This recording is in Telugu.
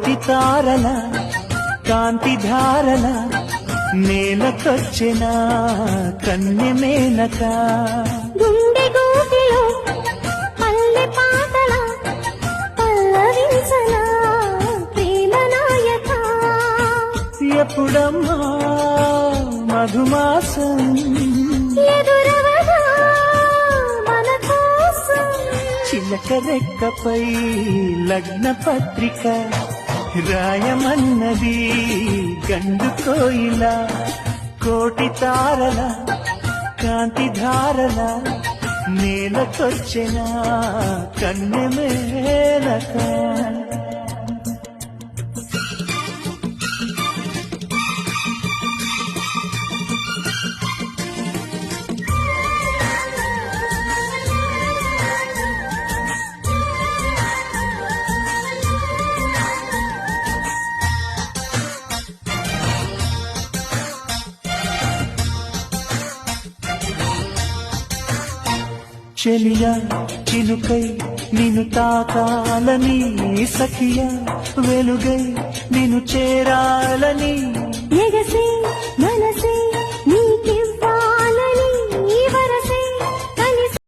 కోటి తారల కాంతి ధారల నేలకొచ్చిన కన్నె మేనక గుండె గూటిలో పల్లె పాటల పల్లవించన ప్రేమ నాయక ఎప్పుడమ్మా మధుమాసం ఎదురవదా మన కోసం చిలక రెక్కపై లగ్న పత్రిక రాయమన్నది గండు కోయిల కోటి తారల కాంతి ధారల నేలకొచ్చిన కన్నె మేనక చెలియా చిలుకై నిన్ను తాకాలని సఖియా వెలుగై నిన్ను